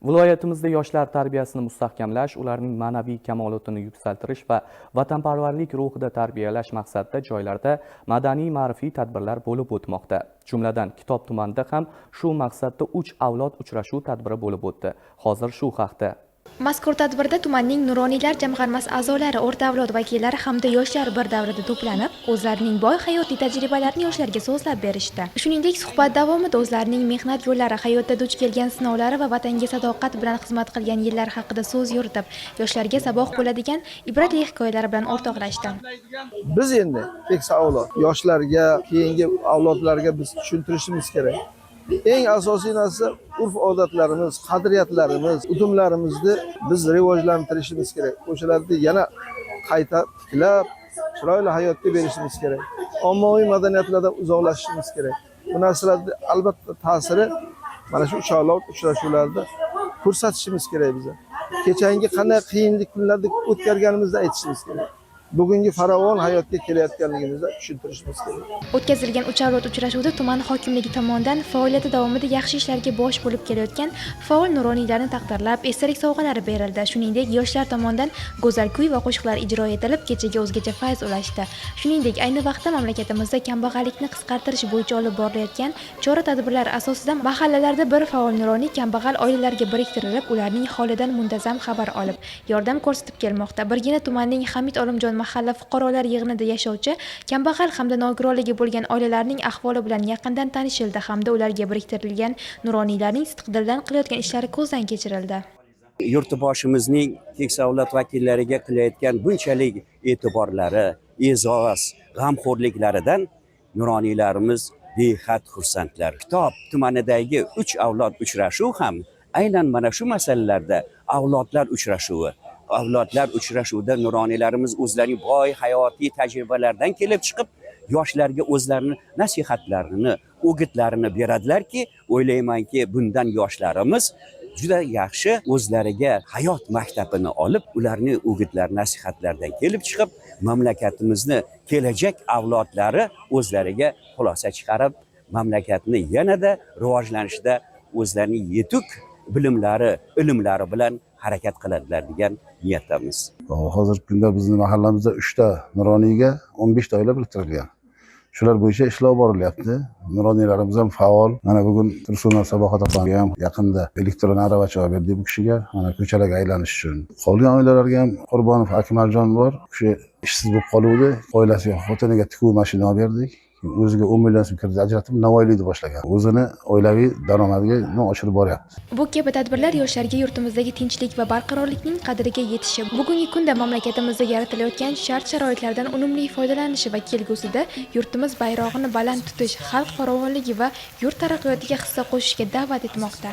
Viloyatimizda yoshlar tarbiyasini mustahkamlash, ularning ma'naviy kamolotini yuksaltirish va vatanparvarlik ruhida tarbiyalash maqsadida joylarda madaniy-ma'rifiy tadbirlar bo'lib o'tmoqda. Jumladan, Kitob tumanida ham shu maqsadda 3 avlod uchrashuv tadbiri bo'lib o'tdi. Hozir shu haqda. Mazkur tadbirda tumanning Nuroniylar jamg'armasi a'zolari, o'rta avlod vakillari hamda yoshlar bir davrada to'planib, o'zlarining boy hayotiy tajribalarini yoshlarga so'zlab berishdi. Shuningdek, suhbat davomida o'zlarining mehnat yo'llari, hayotda duch kelgan sinovlari va vatanga sadoqat bilan xizmat qilgan yillar haqida so'z yuritib, yoshlarga saboq bo'ladigan ibratli hikoyalar bilan o'rtoqlashdi. Biz endi keksa avlod yoshlarga, keyingi avlodlarga biz tushuntirishimiz kerak. Eng asosiy narsa urf-odatlarimiz, qadriyatlarimiz, udumlarimizni biz rivojlantirishimiz kerak. O'shalarni yana qayta tiklab, chiroyli hayotga berishimiz kerak. Ommaviy madaniyatlardan uzoqlashishimiz kerak. Bu narsalarning albatta ta'siri mana shu uch avlod uchrashuvlarida ko'rsatishimiz kerak biza. Kechangi qanday qiyinlik kunlarda o'tkarganimizni aytishimiz kerak. Bugungi farovon hayotga kelayotganligimizni tushuntirishimiz kerak. O'tkazilgan uch avlod uchrashuvida tuman hokimligi tomonidan faoliyati davomida yaxshi ishlarga bosh bo'lib kelayotgan faol nuroniylarni taqdirlab, esdalik sovg'alari berildi. Shuningdek, yoshlar tomonidan go'zal kuy va qo'shiqlar ijro etilib, kechaga o'zgacha fayz ulashdi. Shuningdek, ayni vaqtda mamlakatimizda kambag'allikni qisqartirish bo'yicha olib borilayotgan chora-tadbirlar asosida mahallalarda bir faol nuroniy kambag'al oilalarga biriktirilib, ularning holidan muntazam xabar olib, yordam ko'rsatib kelmoqda. Birgina tumanning Hamid Olimjon mahalla fuqarolar yig'inida yashovchi kambag'al hamda nogironligi bo'lgan oilalarning ahvoli bilan yaqindan tanishildi hamda ularga biriktirilgan nuroniylarning sidqidildan qilayotgan ishlari ko'zdan kechirildi. Yurtboshimizning keksa avlod vakillariga qilayotgan bunchalik e'tiborlari, e'zoz, g'amxo'rliklaridan nuroniylarimiz behad xursandlar. Kitob tumanidagi 3 avlod uchrashuv ham aynan mana shu masalalarda avlodlar uchrashuvi. Avlodlar uchrashuvida nuroniylarimiz o'zlarining boy hayotiy tajribalaridan kelib chiqib, yoshlarga o'zlarining nasihatlarini, o'gitlarini beradilarki, o'ylaymanki, bundan yoshlarimiz juda yaxshi o'zlariga hayot maktabini olib, ularning o'gitlar, nasihatlaridan kelib chiqib, mamlakatimizni kelajak avlodlari o'zlariga xulosa chiqarib, mamlakatni yanada rivojlanishida o'zlarining yetuk bilimlari, ilmlari bilan harakat qiladilar degan niyatdamiz. Hozirgi kunda bizning mahallamizda 3 ta nuroniyga 15 ta oila biriktirilgan. Shular bo'yicha ishlar borilyapti. Nuroniylarimiz ham faol. Mana bugun Tursunov Sabohat opaga ham yaqinda elektron aravacha berdik bu kishiga, mana ko'chalarga aylanish uchun. Qolgan oilalarga ham Qurbonov Akmaljon bor. U kishi ishsiz bo'lib qoluvdi. Oilasiga, xotiniga tikuv mashina berdik. O'ziga 10 million so'm kredit ajratib Navoiylikni boshlagan. O'zini oilaviy daromadiga ochirib boryapti. Bu kabi tadbirlar yoshlarga yurtimizdagi tinchlik va barqarorlikning qadriga yetishi, bugungi kunda mamlakatimizda yaratilayotgan shart-sharoitlardan unumli foydalanishi va kelgusida yurtimiz bayrog'ini baland tutish, xalq farovonligi va yurt taraqqiyotiga hissa qo'shishga da'vat etmoqda.